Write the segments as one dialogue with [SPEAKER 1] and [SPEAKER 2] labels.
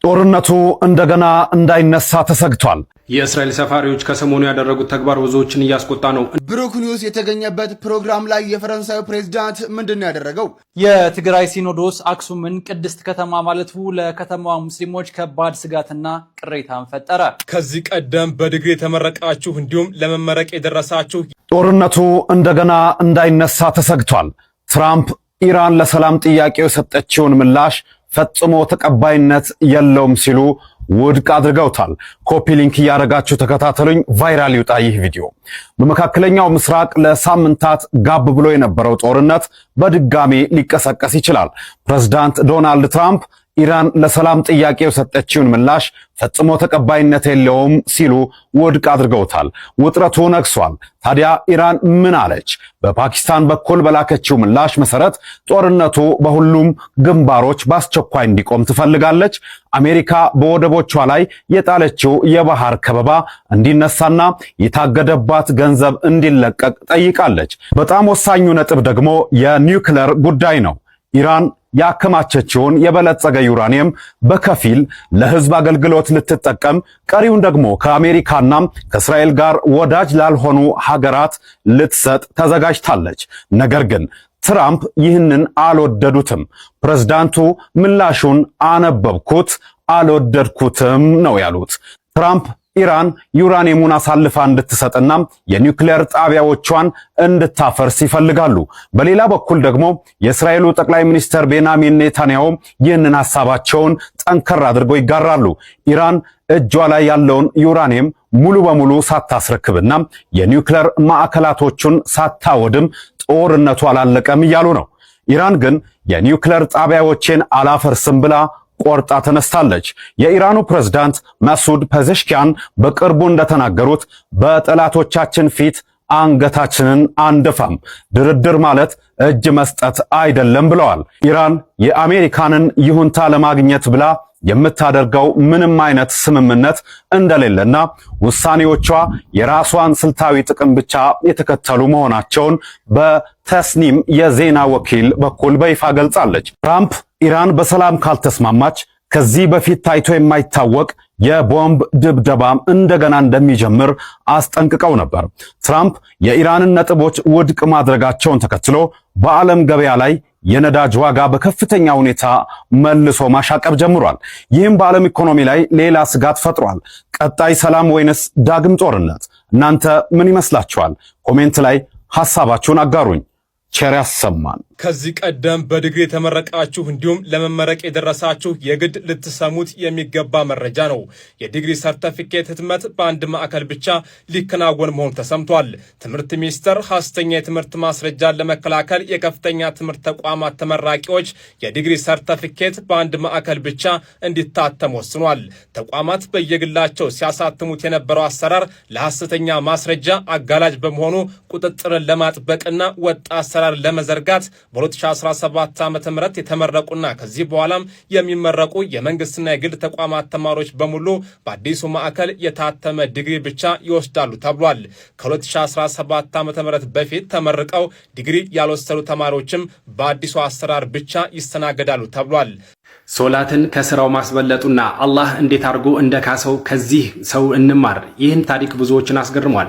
[SPEAKER 1] ጦርነቱ እንደገና እንዳይነሳ ተሰግቷል።
[SPEAKER 2] የእስራኤል ሰፋሪዎች ከሰሞኑ ያደረጉት ተግባር ብዙዎችን እያስቆጣ ነው።
[SPEAKER 3] ብሩክ ኒውስ የተገኘበት ፕሮግራም ላይ የፈረንሳዩ ፕሬዝዳንት ምንድነው ያደረገው?
[SPEAKER 4] የትግራይ ሲኖዶስ አክሱምን ቅድስት ከተማ ማለቱ ለከተማዋ ሙስሊሞች ከባድ ስጋትና ቅሬታን ፈጠረ።
[SPEAKER 2] ከዚህ ቀደም በዲግሪ የተመረቃችሁ እንዲሁም ለመመረቅ የደረሳችሁ
[SPEAKER 1] ጦርነቱ እንደገና እንዳይነሳ ተሰግቷል። ትራምፕ ኢራን ለሰላም ጥያቄው የሰጠችውን ምላሽ ፈጽሞ ተቀባይነት የለውም ሲሉ ውድቅ አድርገውታል። ኮፒ ሊንክ እያደረጋችሁ ተከታተሉኝ። ቫይራል ይውጣ ይህ ቪዲዮ። በመካከለኛው ምስራቅ ለሳምንታት ጋብ ብሎ የነበረው ጦርነት በድጋሚ ሊቀሰቀስ ይችላል። ፕሬዝዳንት ዶናልድ ትራምፕ ኢራን ለሰላም ጥያቄው የሰጠችውን ምላሽ ፈጽሞ ተቀባይነት የለውም ሲሉ ውድቅ አድርገውታል። ውጥረቱ ነግሷል። ታዲያ ኢራን ምን አለች? በፓኪስታን በኩል በላከችው ምላሽ መሰረት ጦርነቱ በሁሉም ግንባሮች በአስቸኳይ እንዲቆም ትፈልጋለች። አሜሪካ በወደቦቿ ላይ የጣለችው የባህር ከበባ እንዲነሳና የታገደባት ገንዘብ እንዲለቀቅ ጠይቃለች። በጣም ወሳኙ ነጥብ ደግሞ የኒውክሌር ጉዳይ ነው። ኢራን ያከማቸችውን የበለጸገ ዩራኒየም በከፊል ለሕዝብ አገልግሎት ልትጠቀም፣ ቀሪውን ደግሞ ከአሜሪካና ከእስራኤል ጋር ወዳጅ ላልሆኑ ሀገራት ልትሰጥ ተዘጋጅታለች። ነገር ግን ትራምፕ ይህንን አልወደዱትም። ፕሬዝዳንቱ ምላሹን አነበብኩት፣ አልወደድኩትም ነው ያሉት። ትራምፕ ኢራን ዩራኒየሙን አሳልፋ እንድትሰጥና የኒውክሌር ጣቢያዎቿን እንድታፈርስ ይፈልጋሉ። በሌላ በኩል ደግሞ የእስራኤሉ ጠቅላይ ሚኒስትር ቤንያሚን ኔታንያሁ ይህንን ሐሳባቸውን ጠንከር አድርገው ይጋራሉ። ኢራን እጇ ላይ ያለውን ዩራኒየም ሙሉ በሙሉ ሳታስረክብና የኒውክሌር ማዕከላቶቹን ሳታወድም ጦርነቱ አላለቀም እያሉ ነው። ኢራን ግን የኒውክሌር ጣቢያዎችን አላፈርስም ብላ ቆርጣ ተነስታለች። የኢራኑ ፕሬዝዳንት መሱድ ፔዜሽኪያን በቅርቡ እንደተናገሩት በጠላቶቻችን ፊት አንገታችንን አንደፋም፣ ድርድር ማለት እጅ መስጠት አይደለም ብለዋል። ኢራን የአሜሪካንን ይሁንታ ለማግኘት ብላ የምታደርገው ምንም አይነት ስምምነት እንደሌለና ውሳኔዎቿ የራሷን ስልታዊ ጥቅም ብቻ የተከተሉ መሆናቸውን በተስኒም የዜና ወኪል በኩል በይፋ ገልጻለች። ትራምፕ ኢራን በሰላም ካልተስማማች ከዚህ በፊት ታይቶ የማይታወቅ የቦምብ ድብደባ እንደገና እንደሚጀምር አስጠንቅቀው ነበር። ትራምፕ የኢራንን ነጥቦች ውድቅ ማድረጋቸውን ተከትሎ በዓለም ገበያ ላይ የነዳጅ ዋጋ በከፍተኛ ሁኔታ መልሶ ማሻቀብ ጀምሯል። ይህም በዓለም ኢኮኖሚ ላይ ሌላ ስጋት ፈጥሯል። ቀጣይ ሰላም ወይንስ ዳግም ጦርነት? እናንተ ምን ይመስላችኋል? ኮሜንት ላይ ሐሳባችሁን አጋሩኝ። ቸር ያሰማን።
[SPEAKER 2] ከዚህ ቀደም በዲግሪ የተመረቃችሁ እንዲሁም ለመመረቅ የደረሳችሁ የግድ ልትሰሙት የሚገባ መረጃ ነው። የዲግሪ ሰርተፊኬት ህትመት በአንድ ማዕከል ብቻ ሊከናወን መሆኑ ተሰምቷል። ትምህርት ሚኒስቴር ሐሰተኛ የትምህርት ማስረጃን ለመከላከል የከፍተኛ ትምህርት ተቋማት ተመራቂዎች የዲግሪ ሰርተፊኬት በአንድ ማዕከል ብቻ እንዲታተም ወስኗል። ተቋማት በየግላቸው ሲያሳትሙት የነበረው አሰራር ለሐሰተኛ ማስረጃ አጋላጭ በመሆኑ ቁጥጥርን ለማጥበቅና ወጥ አሰራር ለመዘርጋት በ2017 ዓ.ም የተመረቁና ከዚህ በኋላም የሚመረቁ የመንግስትና የግል ተቋማት ተማሪዎች በሙሉ በአዲሱ ማዕከል የታተመ ዲግሪ ብቻ ይወስዳሉ ተብሏል። ከ2017 ዓ.ም በፊት ተመርቀው ዲግሪ ያልወሰዱ ተማሪዎችም በአዲሱ አሰራር ብቻ ይስተናገዳሉ ተብሏል።
[SPEAKER 5] ሶላትን ከስራው ማስበለጡና አላህ እንዴት አድርጎ እንደካሰው ከዚህ ሰው እንማር። ይህን ታሪክ ብዙዎችን አስገርሟል።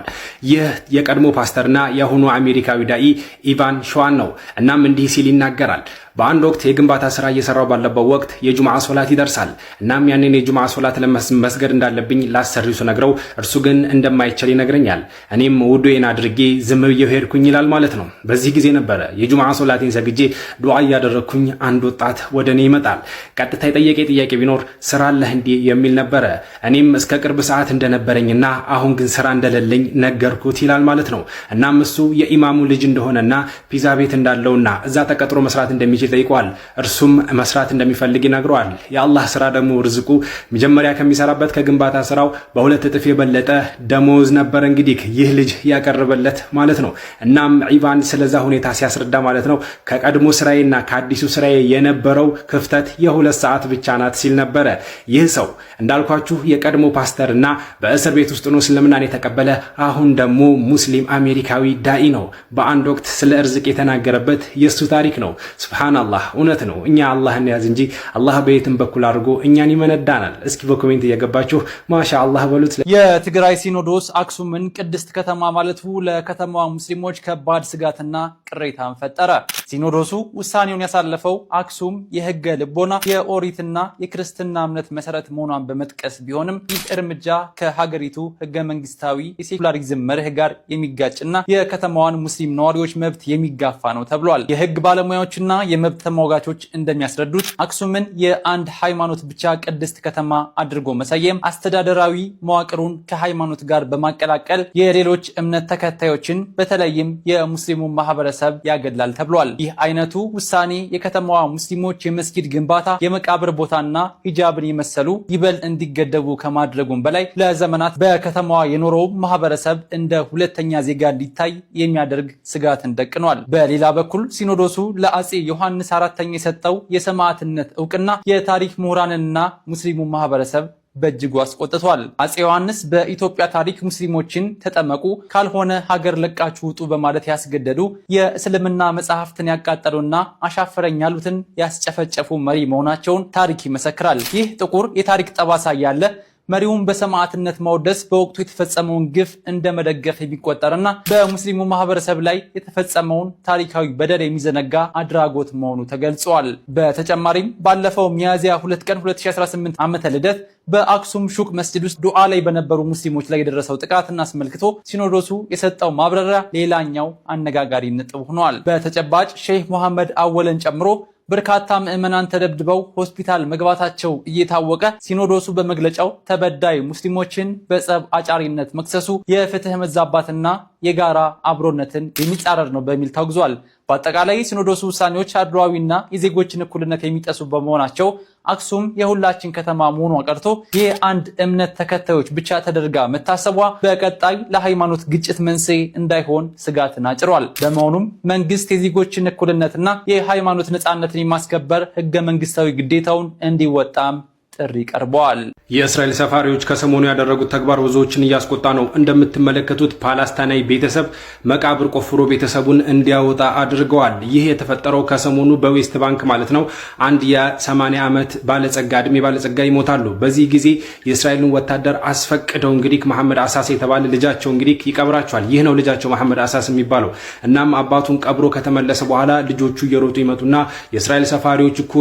[SPEAKER 5] ይህ የቀድሞ ፓስተርና የአሁኑ አሜሪካዊ ዳኢ ኢቫን ሸዋን ነው። እናም እንዲህ ሲል ይናገራል። በአንድ ወቅት የግንባታ ስራ እየሰራው ባለበት ወቅት የጁምዓ ሶላት ይደርሳል። እናም ያንን የጁምዓ ሶላት ለመስገድ እንዳለብኝ ላሰሪው ስነግረው እርሱ ግን እንደማይችል ይነግረኛል። እኔም ውዱዬን አድርጌ ዝም ብዬ ሄድኩኝ ይላል ማለት ነው። በዚህ ጊዜ ነበረ የጁምዓ ሶላቴን ሰግጄ ዱዓ እያደረግኩኝ አንድ ወጣት ወደ እኔ ይመጣል። ቀጥታ የጠየቀ ጥያቄ ቢኖር ስራ አለህ እንዴ የሚል ነበረ። እኔም እስከ ቅርብ ሰዓት እንደነበረኝና አሁን ግን ስራ እንደሌለኝ ነገርኩት ይላል ማለት ነው። እናም እሱ የኢማሙ ልጅ እንደሆነና ፒዛ ቤት እንዳለውና እዛ ተቀጥሮ መስራት እንደሚችል ጠይቋል። እርሱም መስራት እንደሚፈልግ ይነግረዋል። የአላህ ስራ ደግሞ ርዝቁ መጀመሪያ ከሚሰራበት ከግንባታ ስራው በሁለት እጥፍ የበለጠ ደሞዝ ነበር እንግዲህ ይህ ልጅ ያቀርበለት ማለት ነው። እናም ኢቫን ስለዛ ሁኔታ ሲያስረዳ ማለት ነው ከቀድሞ ስራዬና ከአዲሱ ስራዬ የነበረው ክፍተት የሁለት ሰዓት ብቻ ናት ሲል ነበረ። ይህ ሰው እንዳልኳችሁ የቀድሞ ፓስተርና በእስር ቤት ውስጥ ነው እስልምናን የተቀበለ አሁን ደግሞ ሙስሊም አሜሪካዊ ዳኢ ነው። በአንድ ወቅት ስለ ርዝቅ የተናገረበት የሱ ታሪክ ነው። ሱብሃን ሱብሃንአላህ እውነት ነው። እኛ አላህን ያዝ እንጂ አላህ በየትም በኩል አድርጎ እኛን ይመነዳናል። እስኪ በኮሜንት እየገባችሁ ማሻአላህ በሉት።
[SPEAKER 4] የትግራይ ሲኖዶስ አክሱምን ቅድስት ከተማ ማለቱ ለከተማዋ ሙስሊሞች ከባድ ስጋትና ቅሬታን ፈጠረ። ሲኖዶሱ ውሳኔውን ያሳለፈው አክሱም የህገ ልቦና የኦሪትና የክርስትና እምነት መሰረት መሆኗን በመጥቀስ ቢሆንም ይህ እርምጃ ከሀገሪቱ ህገ መንግስታዊ የሴኩላሪዝም መርህ ጋር የሚጋጭና የከተማዋን ሙስሊም ነዋሪዎች መብት የሚጋፋ ነው ተብሏል። የህግ ባለሙያዎችና የመብት ተሟጋቾች እንደሚያስረዱት አክሱምን የአንድ ሃይማኖት ብቻ ቅድስት ከተማ አድርጎ መሰየም አስተዳደራዊ መዋቅሩን ከሃይማኖት ጋር በማቀላቀል የሌሎች እምነት ተከታዮችን በተለይም የሙስሊሙ ማህበረሰብ ያገድላል ተብሏል። ይህ አይነቱ ውሳኔ የከተማዋ ሙስሊሞች የመስጊድ ግንባታ፣ የመቃብር ቦታና ሂጃብን የመሰሉ ይበልጥ እንዲገደቡ ከማድረጉም በላይ ለዘመናት በከተማዋ የኖረው ማህበረሰብ እንደ ሁለተኛ ዜጋ እንዲታይ የሚያደርግ ስጋትን ደቅኗል። በሌላ በኩል ሲኖዶሱ ለአጼ ዮሐንስ አራተኛ የሰጠው የሰማዕትነት እውቅና የታሪክ ምሁራንና ሙስሊሙ ማህበረሰብ በእጅጉ አስቆጥቷል። አጼ ዮሐንስ በኢትዮጵያ ታሪክ ሙስሊሞችን ተጠመቁ ካልሆነ ሀገር ለቃችሁ ውጡ በማለት ያስገደዱ፣ የእስልምና መጽሐፍትን ያቃጠሉና አሻፈረኝ ያሉትን ያስጨፈጨፉ መሪ መሆናቸውን ታሪክ ይመሰክራል። ይህ ጥቁር የታሪክ ጠባሳ ያለ መሪውን በሰማዕትነት ማውደስ በወቅቱ የተፈጸመውን ግፍ እንደ መደገፍ የሚቆጠርና በሙስሊሙ ማህበረሰብ ላይ የተፈጸመውን ታሪካዊ በደል የሚዘነጋ አድራጎት መሆኑ ተገልጿል። በተጨማሪም ባለፈው ሚያዝያ 2 ቀን 2018 ዓመተ ልደት በአክሱም ሹቅ መስጂድ ውስጥ ዱዓ ላይ በነበሩ ሙስሊሞች ላይ የደረሰው ጥቃትን አስመልክቶ ሲኖዶሱ የሰጠው ማብራሪያ ሌላኛው አነጋጋሪ ነጥብ ሆኗል። በተጨባጭ ሼህ መሐመድ አወለን ጨምሮ በርካታ ምዕመናን ተደብድበው ሆስፒታል መግባታቸው እየታወቀ ሲኖዶሱ በመግለጫው ተበዳይ ሙስሊሞችን በጸብ አጫሪነት መክሰሱ የፍትህ መዛባትና የጋራ አብሮነትን የሚጻረር ነው በሚል ታውግዟል። በአጠቃላይ ሲኖዶሱ ውሳኔዎች አድሏዊና የዜጎችን እኩልነት የሚጠሱ በመሆናቸው አክሱም የሁላችን ከተማ መሆኗ ቀርቶ የአንድ እምነት ተከታዮች ብቻ ተደርጋ መታሰቧ በቀጣይ ለሃይማኖት ግጭት መንስኤ እንዳይሆን ስጋትን አጭሯል። በመሆኑም መንግስት የዜጎችን እኩልነትና የሃይማኖት ነጻነትን የማስከበር ህገ መንግስታዊ ግዴታውን እንዲወጣም ጥሪ ቀርበዋል።
[SPEAKER 5] የእስራኤል ሰፋሪዎች ከሰሞኑ ያደረጉት ተግባር ብዙዎችን እያስቆጣ ነው። እንደምትመለከቱት ፓላስታናዊ ቤተሰብ መቃብር ቆፍሮ ቤተሰቡን እንዲያወጣ አድርገዋል። ይህ የተፈጠረው ከሰሞኑ በዌስት ባንክ ማለት ነው። አንድ የ80 ዓመት ባለጸጋ እድሜ ባለጸጋ ይሞታሉ። በዚህ ጊዜ የእስራኤልን ወታደር አስፈቅደው እንግዲህ መሐመድ አሳስ የተባለ ልጃቸው እንግዲህ ይቀብራቸዋል። ይህ ነው ልጃቸው መሐመድ አሳስ የሚባለው። እናም አባቱን ቀብሮ ከተመለሰ በኋላ ልጆቹ እየሮጡ ይመጡና የእስራኤል ሰፋሪዎች እኮ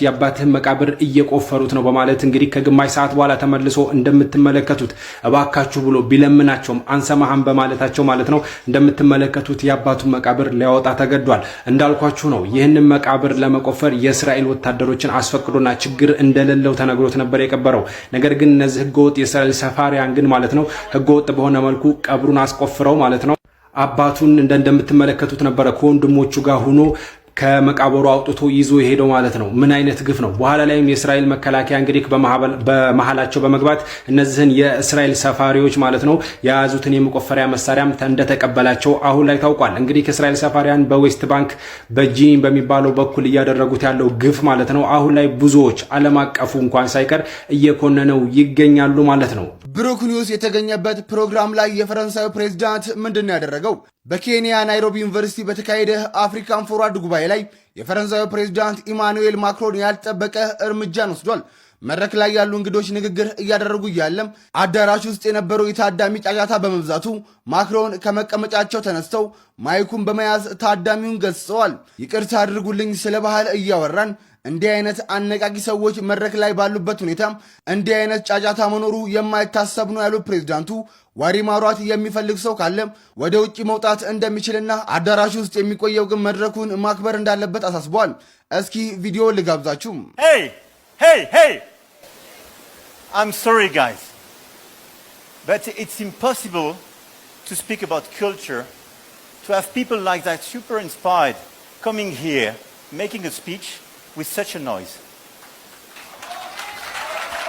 [SPEAKER 5] የአባትህን መቃብር እየቆፈሩት ነው በማለት እንግዲህ ከግማሽ ሰዓት በኋላ ተመልሶ እንደምትመለከቱት እባካችሁ ብሎ ቢለምናቸውም አንሰማህም በማለታቸው ማለት ነው እንደምትመለከቱት የአባቱን መቃብር ሊያወጣ ተገዷል። እንዳልኳችሁ ነው ይህንን መቃብር ለመቆፈር የእስራኤል ወታደሮችን አስፈቅዶና ችግር እንደሌለው ተነግሮት ነበር የቀበረው። ነገር ግን እነዚህ ህገወጥ የእስራኤል ሰፋሪያን ግን ማለት ነው ህገወጥ በሆነ መልኩ ቀብሩን አስቆፍረው ማለት ነው አባቱን እንደምትመለከቱት ነበረ ከወንድሞቹ ጋር ሆኖ ከመቃብሩ አውጥቶ ይዞ ሄደው ማለት ነው። ምን አይነት ግፍ ነው! በኋላ ላይም የእስራኤል መከላከያ እንግዲህ በመሃላቸው በመግባት እነዚህን የእስራኤል ሰፋሪዎች ማለት ነው የያዙትን የመቆፈሪያ መሳሪያም እንደተቀበላቸው አሁን ላይ ታውቋል። እንግዲህ ከእስራኤል ሰፋሪያን በዌስት ባንክ በጂኒን በሚባለው በኩል እያደረጉት ያለው ግፍ ማለት ነው አሁን ላይ ብዙዎች ዓለም አቀፉ እንኳን ሳይቀር እየኮነነው ይገኛሉ ማለት ነው።
[SPEAKER 3] ብሩክ ኒውስ የተገኘበት ፕሮግራም ላይ የፈረንሳዩ ፕሬዝዳንት ምንድን ነው ያደረገው? በኬንያ ናይሮቢ ዩኒቨርሲቲ በተካሄደ አፍሪካን ፎርዋርድ ጉባኤ ላይ የፈረንሳዩ ፕሬዝዳንት ኢማኑኤል ማክሮን ያልጠበቀ እርምጃን ወስዷል። መድረክ ላይ ያሉ እንግዶች ንግግር እያደረጉ እያለም አዳራሽ ውስጥ የነበረው የታዳሚ ጫጫታ በመብዛቱ ማክሮን ከመቀመጫቸው ተነስተው ማይኩን በመያዝ ታዳሚውን ገጽጸዋል። ይቅርታ አድርጉልኝ፣ ስለ ባህል እያወራን እንዲህ አይነት አነቃቂ ሰዎች መድረክ ላይ ባሉበት ሁኔታ እንዲህ አይነት ጫጫታ መኖሩ የማይታሰብ ነው ያሉት ፕሬዝዳንቱ ዋሪ ማውራት የሚፈልግ ሰው ካለ ወደ ውጭ መውጣት እንደሚችልና አዳራሽ ውስጥ የሚቆየው ግን መድረኩን ማክበር እንዳለበት አሳስበዋል። እስኪ ቪዲዮ ልጋብዛችሁ።
[SPEAKER 6] Hey! I'm sorry guys, but it's impossible to speak about culture, to have people like that super inspired coming here, making a speech with such a noise.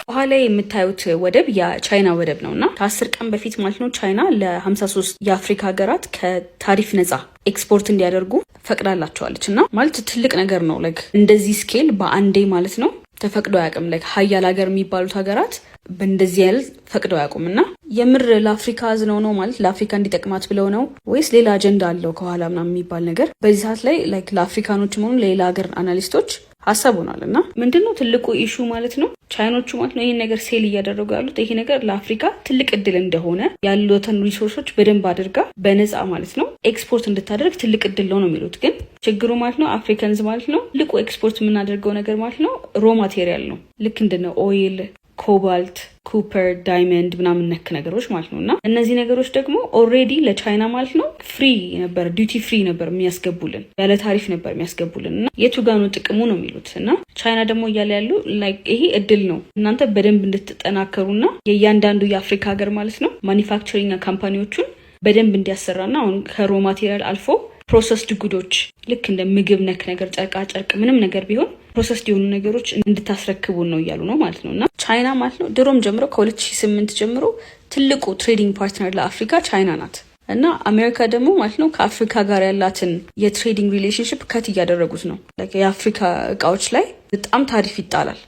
[SPEAKER 7] በኋላ የምታዩት ወደብ የቻይና ወደብ ነውና ከ10 ቀን በፊት ማለት ነው ቻይና ለ53 የአፍሪካ ሀገራት ከታሪፍ ነፃ ኤክስፖርት እንዲያደርጉ ፈቅዳላቸዋለች እና ማለት ትልቅ ነገር ነው። ላይክ እንደዚህ ስኬል በአንዴ ማለት ነው ተፈቅዶ አያውቅም። ላይክ ሀያል ሀገር የሚባሉት ሀገራት በእንደዚህ ያህል ፈቅደው አያውቁምና የምር ለአፍሪካ አዝነው ነው ማለት ለአፍሪካ እንዲጠቅማት ብለው ነው ወይስ ሌላ አጀንዳ አለው ከኋላ ምናምን የሚባል ነገር በዚህ ሰዓት ላይ ላይክ ለአፍሪካኖችም ሆኑ ለሌላ ሀገር አናሊስቶች ሀሳብ ሆኗል። እና ምንድነው ትልቁ ኢሹ ማለት ነው ቻይኖቹ ማለት ነው ይሄን ነገር ሴል እያደረጉ ያሉት ይሄ ነገር ለአፍሪካ ትልቅ እድል እንደሆነ ያሉትን ሪሶርሶች በደንብ አድርጋ በነፃ ማለት ነው ኤክስፖርት እንድታደርግ ትልቅ እድል ነው የሚሉት። ግን ችግሩ ማለት ነው አፍሪካንስ ማለት ነው ልቁ ኤክስፖርት የምናደርገው ነገር ማለት ነው ሮ ማቴሪያል ነው። ልክ እንደነ ኦይል፣ ኮባልት፣ ኩፐር፣ ዳይመንድ ምናምን ነክ ነገሮች ማለት ነው። እና እነዚህ ነገሮች ደግሞ ኦልሬዲ ለቻይና ማለት ነው ፍሪ ነበር፣ ዲዩቲ ፍሪ ነበር የሚያስገቡልን፣ ያለ ታሪፍ ነበር የሚያስገቡልን። እና የቱ ጋር ነው ጥቅሙ ነው የሚሉት። እና ቻይና ደግሞ እያለ ያሉ ላይክ ይሄ እድል ነው እናንተ በደንብ እንድትጠናከሩና የእያንዳንዱ የአፍሪካ ሀገር ማለት ነው ማኒፋክቸሪንግ ካምፓኒዎቹን በደንብ እንዲያሰራና አሁን ከሮ ማቴሪያል አልፎ ፕሮሰስድ ጉዶች ልክ እንደ ምግብ ነክ ነገር ጨርቃ ጨርቅ ምንም ነገር ቢሆን ፕሮሰስድ የሆኑ ነገሮች እንድታስረክቡን ነው እያሉ ነው ማለት ነው። እና ቻይና ማለት ነው ድሮም ጀምሮ ከ2008 ጀምሮ ትልቁ ትሬዲንግ ፓርትነር ለአፍሪካ ቻይና ናት። እና አሜሪካ ደግሞ ማለት ነው ከአፍሪካ ጋር ያላትን የትሬዲንግ ሪሌሽንሽፕ ከት እያደረጉት ነው። የአፍሪካ እቃዎች ላይ በጣም ታሪፍ ይጣላል።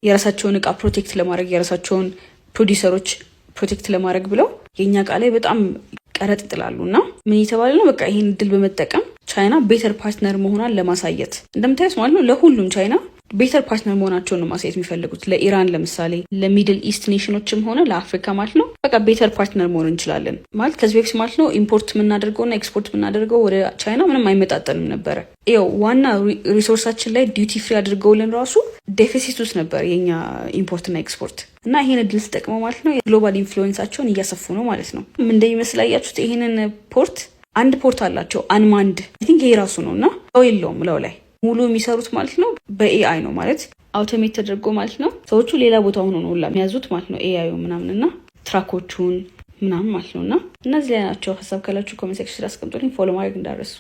[SPEAKER 7] የራሳቸውን እቃ ፕሮቴክት ለማድረግ የራሳቸውን ፕሮዲሰሮች ፕሮቴክት ለማድረግ ብለው የኛ እቃ ላይ በጣም ቀረጥ ይጥላሉ። እና ምን እየተባለ ነው በቃ ይሄን እድል በመጠቀም ቻይና ቤተር ፓርትነር መሆኗን ለማሳየት እንደምታዩት ማለት ነው ለሁሉም ቻይና ቤተር ፓርትነር መሆናቸውን ነው ማሳየት የሚፈልጉት። ለኢራን ለምሳሌ ለሚድል ኢስት ኔሽኖችም ሆነ ለአፍሪካ ማለት ነው በቃ ቤተር ፓርትነር መሆን እንችላለን ማለት ከዚህ በፊት ማለት ነው ኢምፖርት የምናደርገውና ኤክስፖርት የምናደርገው ወደ ቻይና ምንም አይመጣጠንም ነበረ። ይኸው ዋና ሪሶርሳችን ላይ ዲዩቲ ፍሪ አድርገውልን ራሱ ዴፊሲት ውስጥ ነበር የኛ ኢምፖርትና ኤክስፖርት። እና ይሄን እድል ተጠቅመው ማለት ነው የግሎባል ኢንፍሉዌንሳቸውን እያሰፉ ነው ማለት ነው። ምን እንደሚመስል አያችሁት? ይሄንን ፖርት አንድ ፖርት አላቸው አንማንድ አይ ቲንክ ይሄ ራሱ ነው እና የለውም ለው ላይ ሙሉ የሚሰሩት ማለት ነው በኤአይ ነው ማለት አውቶሜት ተደርጎ ማለት ነው። ሰዎቹ ሌላ ቦታ ሆኖ ነው ሁላ የሚያዙት ማለት ነው ኤአዩ ምናምን እና ትራኮቹን ምናምን ማለት ነው። እና እነዚህ ላይ ናቸው። ሀሳብ ካላችሁ ኮሜንት ሴክሽን ላይ አስቀምጡልኝ። ፎሎ ማድረግ እንዳረሱ